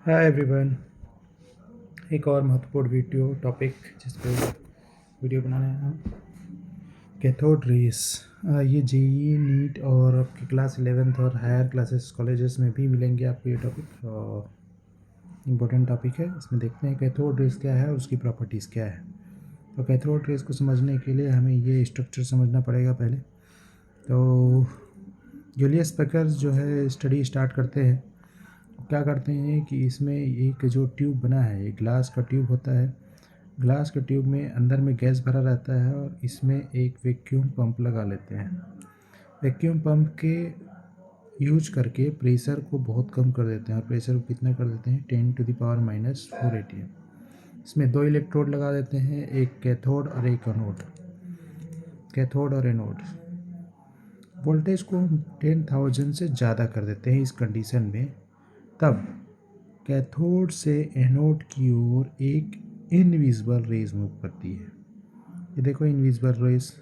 Hi everyone. एक और महत्वपूर्ण वीडियो टॉपिक जिस पे वीडियो बनाने हैं हम कैथोड रेस। ये जेई नीट और आपकी क्लास 11th और हायर क्लासेस कॉलेजेस में भी मिलेंगे आपको। ये टॉपिक और इम्पोर्टेंट टॉपिक है। इसमें देखते हैं कैथोड रेस क्या है और उसकी प्रॉपर्टीज़ क्या है। तो कैथोड रेस को समझने के लिए हमें ये स्ट्रक्चर समझना पड़ेगा पहले। तो जूलियस बेकर जो है स्टडी स्टार्ट करते हैं, क्या करते हैं कि इसमें एक जो ट्यूब बना है, एक ग्लास का ट्यूब होता है। ग्लास के ट्यूब में अंदर में गैस भरा रहता है और इसमें एक वैक्यूम पंप लगा लेते हैं। वैक्यूम पंप के यूज करके प्रेशर को बहुत कम कर देते हैं। और प्रेशर को कितना कर देते हैं? 10⁻⁻⁴ atm। इसमें दो इलेक्ट्रोड लगा देते हैं, एक कैथोड और एक एनोड। कैथोड और एनोड वोल्टेज को 10,000 से ज़्यादा कर देते हैं। इस कंडीशन में तब कैथोड से एनोड की ओर एक इनविजिबल रेज मूव करती है। ये देखो, इनविजिबल रेज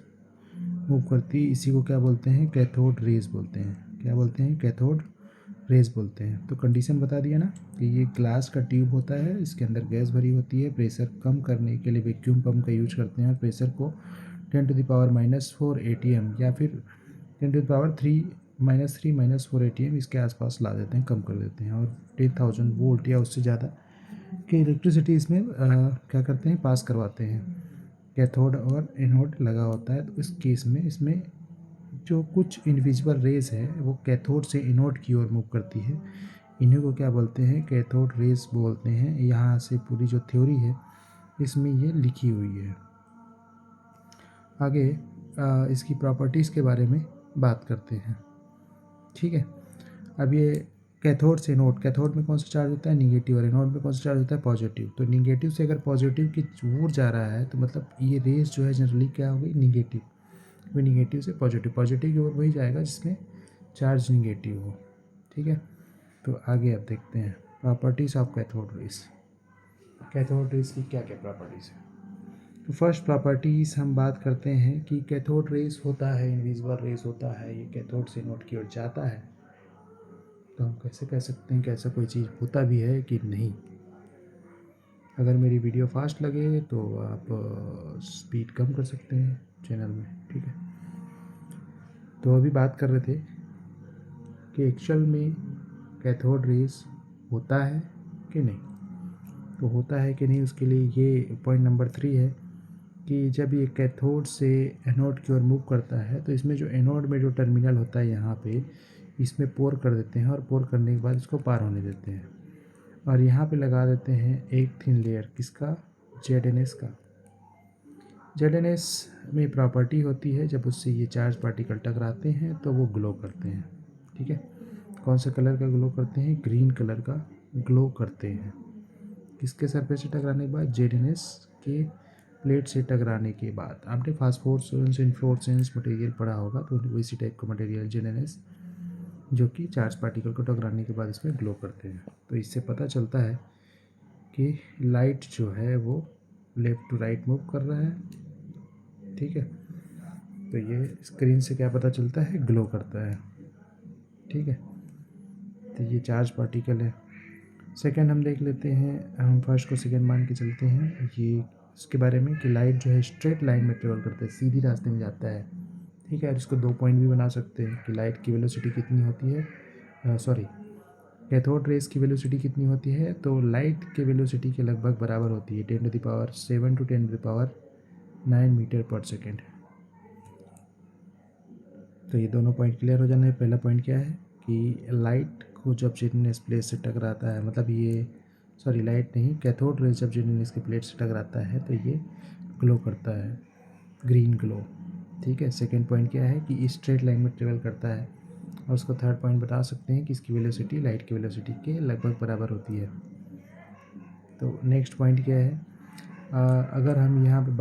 मूव करती है। इसी को क्या बोलते हैं? कैथोड रेज बोलते हैं। क्या बोलते हैं? कैथोड रेज बोलते हैं। तो कंडीशन बता दिया ना कि ये ग्लास का ट्यूब होता है, इसके अंदर गैस भरी होती है। प्रेशर कम करने के लिए वैक्यूम पंप का यूज करते हैं और प्रेशर को 10⁻⁻⁴ atm या फिर 10⁻³ -3 -4 atm इसके आसपास ला देते हैं, कम कर देते हैं। और 10,000 वोल्ट या उससे ज़्यादा की इलेक्ट्रिसिटी इसमें क्या करते हैं? पास करवाते हैं। कैथोड और एनोड लगा होता है। तो इस केस में इसमें जो कुछ इनविजिबल रेज है वो कैथोड से एनोड की ओर मूव करती है। इन्हीं को क्या बोलते हैं? कैथोड रेज बोलते हैं। यहाँ से पूरी जो थ्योरी है इसमें ये लिखी हुई है। आगे इसकी प्रॉपर्टीज़ के बारे में बात करते हैं। ठीक है। अब ये कैथोड से एनोड, कैथोड में कौन सा चार्ज होता है? निगेटिव। और एनोड में कौन सा चार्ज होता है? पॉजिटिव। तो निगेटिव से अगर पॉजिटिव की ओर जा रहा है तो मतलब ये रेस जो है जनरली क्या हो गई? निगेटिव। वो निगेटिव से पॉजिटिव, पॉजिटिव की ओर वही जाएगा जिसमें चार्ज निगेटिव हो। ठीक है। तो आगे अब देखते हैं properties of cathode rays. Cathode rays की क्या क्या प्रॉपर्टीज़ है? तो फर्स्ट प्रॉपर्टीज़ हम बात करते हैं कि कैथोड रेस होता है, इनविजिबल रेस होता है, ये कैथोड से एनोड की ओर जाता है। तो हम कैसे कह सकते हैं कि ऐसा कोई चीज़ होता भी है कि नहीं? अगर मेरी वीडियो फास्ट लगे तो आप स्पीड कम कर सकते हैं चैनल में। ठीक है। तो अभी बात कर रहे थे कि एक्चुअल में कैथोड रेस होता है कि नहीं। तो होता है कि नहीं, उसके लिए ये पॉइंट नंबर 3 है कि जब ये कैथोड से एनोड की ओर मूव करता है तो इसमें जो एनोड में जो टर्मिनल होता है यहाँ पे, इसमें पोर कर देते हैं और पोर करने के बाद इसको पार होने देते हैं। और यहाँ पे लगा देते हैं एक थिन लेयर, किसका? ZnS का। ZnS में प्रॉपर्टी होती है जब उससे ये चार्ज पार्टिकल टकराते हैं तो वो ग्लो करते हैं। ठीक है। कौन से कलर का ग्लो करते हैं? ग्रीन कलर का ग्लो करते हैं। किसके सरफेस से टकराने के बाद? ZnS के प्लेट से टकराने के बाद। आपने फास्फोरेसेंस इन्फ्लोरेसेंस मटेरियल पढ़ा होगा, तो वैसी टाइप का मटेरियल ZnS जो कि चार्ज पार्टिकल को टकराने के बाद इसमें ग्लो करते हैं। तो इससे पता चलता है कि लाइट जो है वो लेफ़्ट टू राइट मूव कर रहा है। ठीक है। तो ये स्क्रीन से क्या पता चलता है? ग्लो करता है। ठीक है। तो ये चार्ज पार्टिकल है। सेकंड हम देख लेते हैं, हम फर्स्ट को सेकंड मान के चलते हैं ये इसके बारे में कि लाइट जो है स्ट्रेट लाइन में ट्रेवल करता है, सीधी रास्ते में जाता है। ठीक है। और इसको 2 पॉइंट भी बना सकते हैं कि लाइट की वेलोसिटी कितनी होती है, सॉरी, कैथोड रेस की वेलोसिटी कितनी होती है? तो लाइट के वेलोसिटी के लगभग बराबर होती है 10⁻⁷ to 10⁹ मीटर पर सेकेंड। तो ये दोनों पॉइंट क्लियर हो जाना है। पहला पॉइंट क्या है कि लाइट को जब ZnS प्लेट से टकराता है, मतलब ये, सॉरी लाइट नहीं, कैथोड रेस जब ZnS की प्लेट से टकराता है तो ये ग्लो करता है, ग्रीन ग्लो। ठीक है। सेकेंड पॉइंट क्या है कि स्ट्रेट लाइन में ट्रेवल करता है। और उसको थर्ड पॉइंट बता सकते हैं कि इसकी वेलोसिटी लाइट की वेलोसिटी के लगभग बराबर होती है। तो नेक्स्ट पॉइंट क्या है, अगर हम यहाँ पे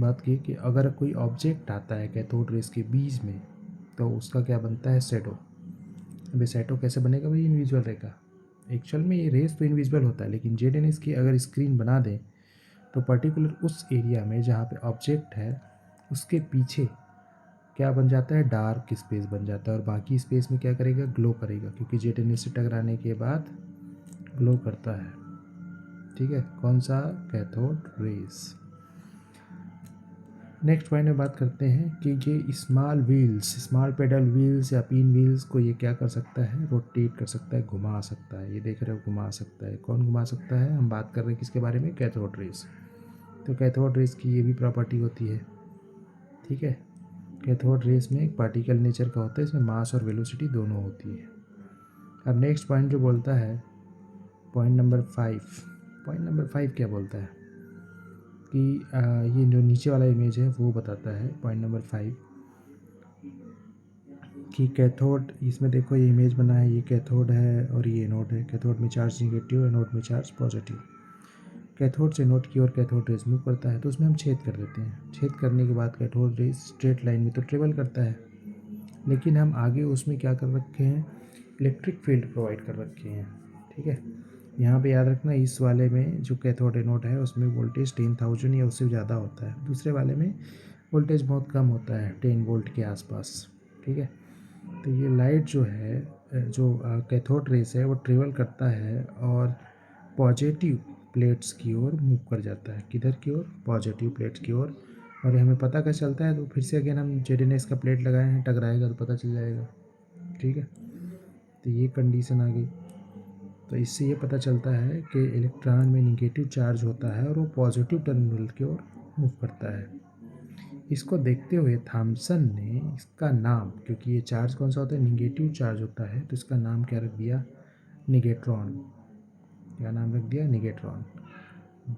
बात की कि अगर कोई ऑब्जेक्ट आता है कैथोड रेस के बीच में तो उसका क्या बनता है? शैडो। अभी शैडो कैसे बनेगा भाई? इनविजिबल रहेगा। एक्चुअल में ये रेस तो इनविजिबल होता है, लेकिन ZnS की अगर स्क्रीन बना दें तो पर्टिकुलर उस एरिया में जहाँ पे ऑब्जेक्ट है उसके पीछे क्या बन जाता है? डार्क स्पेस बन जाता है। और बाकी स्पेस में क्या करेगा? ग्लो करेगा, क्योंकि ZnS से टकराने के बाद ग्लो करता है। ठीक है, कौन सा? Cathode rays. नेक्स्ट पॉइंट में बात करते हैं कि ये small wheels, small pedal wheels या पिन व्हील्स को ये क्या कर सकता है? रोटेट कर सकता है, घुमा सकता है। ये देख रहे हो, घुमा सकता है। कौन घुमा सकता है? हम बात कर रहे हैं किसके बारे में? Cathode rays. तो कैथोड रेस की ये भी प्रॉपर्टी होती है। ठीक है, कैथोड रेस में एक पार्टिकल नेचर का होता है, इसमें मास और वेलोसिटी दोनों होती है। अब नेक्स्ट पॉइंट जो बोलता है, पॉइंट नंबर 5। पॉइंट नंबर 5 क्या बोलता है कि ये जो नीचे वाला इमेज है वो बताता है, पॉइंट नंबर 5, कि कैथोड, इसमें देखो ये इमेज बना है, ये कैथोड है और ये एनोड है। कैथोड में चार्ज निगेटिव, एनोड में चार्ज पॉजिटिव। कैथोड से एनोड की ओर कैथोड रेज मूव करता है, तो उसमें हम छेद कर देते हैं। छेद करने के बाद कैथोड रेज स्ट्रेट लाइन में तो ट्रेवल करता है, लेकिन हम आगे उसमें क्या कर रखे हैं? इलेक्ट्रिक फील्ड प्रोवाइड कर रखे हैं। ठीक है, यहाँ पे याद रखना, इस वाले में जो कैथोड एनोड है उसमें वोल्टेज 10,000 या उससे ज़्यादा होता है, दूसरे वाले में वोल्टेज बहुत कम होता है, 10 वोल्ट के आसपास। ठीक है, तो ये लाइट जो है, जो कैथोड रेस है, वो ट्रेवल करता है और पॉजिटिव प्लेट्स की ओर मूव कर जाता है। किधर की ओर? पॉजिटिव प्लेट्स की ओर। और ये हमें पता कैसे चलता है? तो फिर से अगेन हम जेड का प्लेट लगाए हैं, टकराएगा तो पता चल जाएगा। ठीक है, तो ये कंडीशन आ गई। तो इससे ये पता चलता है कि इलेक्ट्रॉन में निगेटिव चार्ज होता है और वो पॉजिटिव टर्मिनल की ओर मूव करता है। इसको देखते हुए थॉमसन ने इसका नाम, क्योंकि ये चार्ज कौन सा होता है? निगेटिव चार्ज होता है, तो इसका नाम क्या रख दिया? निगेट्रॉन। क्या नाम रख दिया? निगेट्रॉन।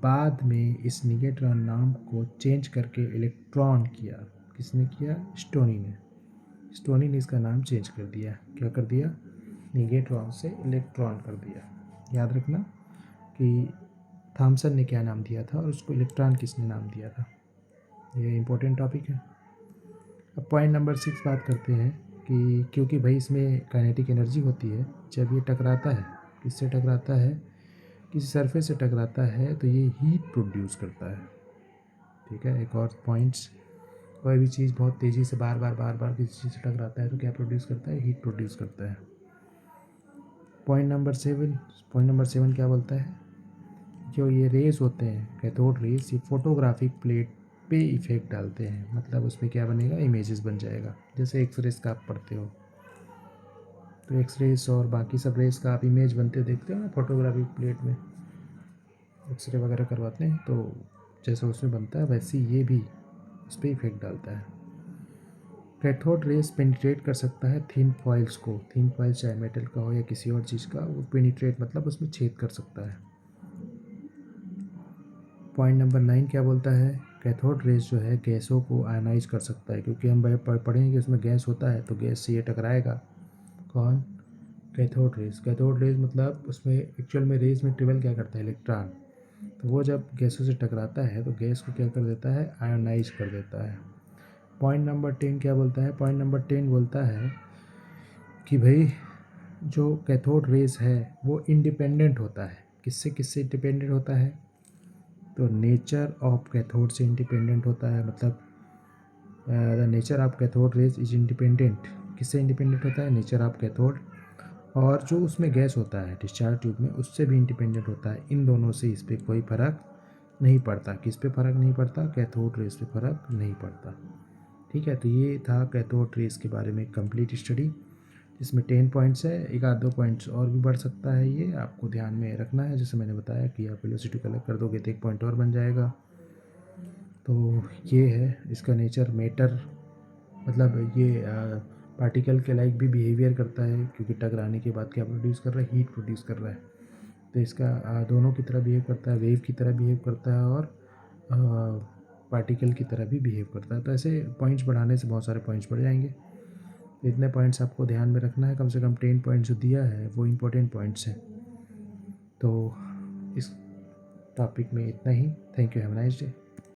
बाद में इस निगेट्रॉन नाम को चेंज करके इलेक्ट्रॉन किया। किसने किया? स्टोनी ने। स्टोनी ने इसका नाम चेंज कर दिया। क्या कर दिया? निगेट्रॉन से इलेक्ट्रॉन कर दिया। याद रखना कि थॉमसन ने क्या नाम दिया था और उसको इलेक्ट्रॉन किसने नाम दिया था। ये इंपॉर्टेंट टॉपिक है। अब पॉइंट नंबर 6 बात करते हैं कि क्योंकि भाई इसमें काइनेटिक एनर्जी होती है, जब ये टकराता है, किससे टकराता है? किसी सरफेस से टकराता है, तो ये हीट प्रोड्यूस करता है। ठीक है, एक और पॉइंट्स, कोई भी चीज़ बहुत तेज़ी से बार बार किसी चीज़ से टकराता है तो क्या प्रोड्यूस करता है? हीट प्रोड्यूस करता है। पॉइंट नंबर 7 क्या बोलता है? जो ये रेस होते हैं, कैथोड रेस, ये फोटोग्राफिक प्लेट पे इफेक्ट डालते हैं। मतलब उसमें क्या बनेगा? इमेजेस बन जाएगा। जैसे एक्सरेस का आप पढ़ते हो, तो एक्सरेस और बाकी सब रेस का आप इमेज बनते देखते हो ना फोटोग्राफिक प्लेट में, एक्सरे वगैरह करवाते हैं, तो जैसा उसमें बनता है वैसे ये भी उस पर इफेक्ट डालता है। कैथोड रेस पेनिट्रेट कर सकता है थिन फॉइल्स को। थिन फॉइल चाहे मेटल का हो या किसी और चीज़ का, वो पेनिट्रेट मतलब उसमें छेद कर सकता है। पॉइंट नंबर 9 क्या बोलता है? कैथोड रेस जो है गैसों को आयनाइज कर सकता है, क्योंकि हम पढ़ेंगे कि उसमें गैस होता है, तो गैस से ये टकराएगा। कौन? Cathode rays. कैथोड रेस मतलब उसमें एक्चुअल में रेस में ट्रेवल क्या करता है? इलेक्ट्रॉन। तो वो जब गैसों से टकराता है तो गैस को क्या कर देता है? आयोनाइज कर देता है। पॉइंट नंबर 10 क्या बोलता है? पॉइंट नंबर 10 बोलता है कि भाई जो कैथोड रेस है वो इंडिपेंडेंट होता है। किससे किससे इंडिपेंडेंट होता है? तो नेचर ऑफ कैथोड से इंडिपेंडेंट होता है। मतलब the nature of cathode rays is independent. किससे इंडिपेंडेंट होता है? Nature of cathode. और जो उसमें गैस होता है डिस्चार्ज ट्यूब में, उससे भी इंडिपेंडेंट होता है। इन दोनों से इस पर कोई फ़र्क नहीं पड़ता। किस पे फ़र्क नहीं पड़ता? कैथोड रेस पे फ़र्क नहीं पड़ता। ठीक है, तो ये था कैथोड रेस के बारे में कंप्लीट स्टडी। इसमें 10 पॉइंट्स है, एक आध दो पॉइंट्स और भी बढ़ सकता है, ये आपको ध्यान में रखना है। जैसे मैंने बताया कि आप वेलोसिटी कलेक्ट कर दोगे तो एक पॉइंट और बन जाएगा। तो ये है इसका नेचर। मैटर मतलब ये पार्टिकल के लाइक भी बिहेवियर करता है, क्योंकि टकराने के बाद क्या प्रोड्यूस कर रहा है? हीट प्रोड्यूस कर रहा है। तो इसका दोनों की तरह बिहेव करता है, वेव की तरह बिहेव करता है और पार्टिकल की तरह भी बिहेव करता है। तो ऐसे पॉइंट्स बढ़ाने से बहुत सारे पॉइंट्स बढ़ जाएंगे। इतने पॉइंट्स आपको ध्यान में रखना है। कम से कम 10 पॉइंट्स जो दिया है वो इम्पोर्टेंट पॉइंट्स हैं। तो इस टॉपिक में इतना ही। Thank you, have a nice day.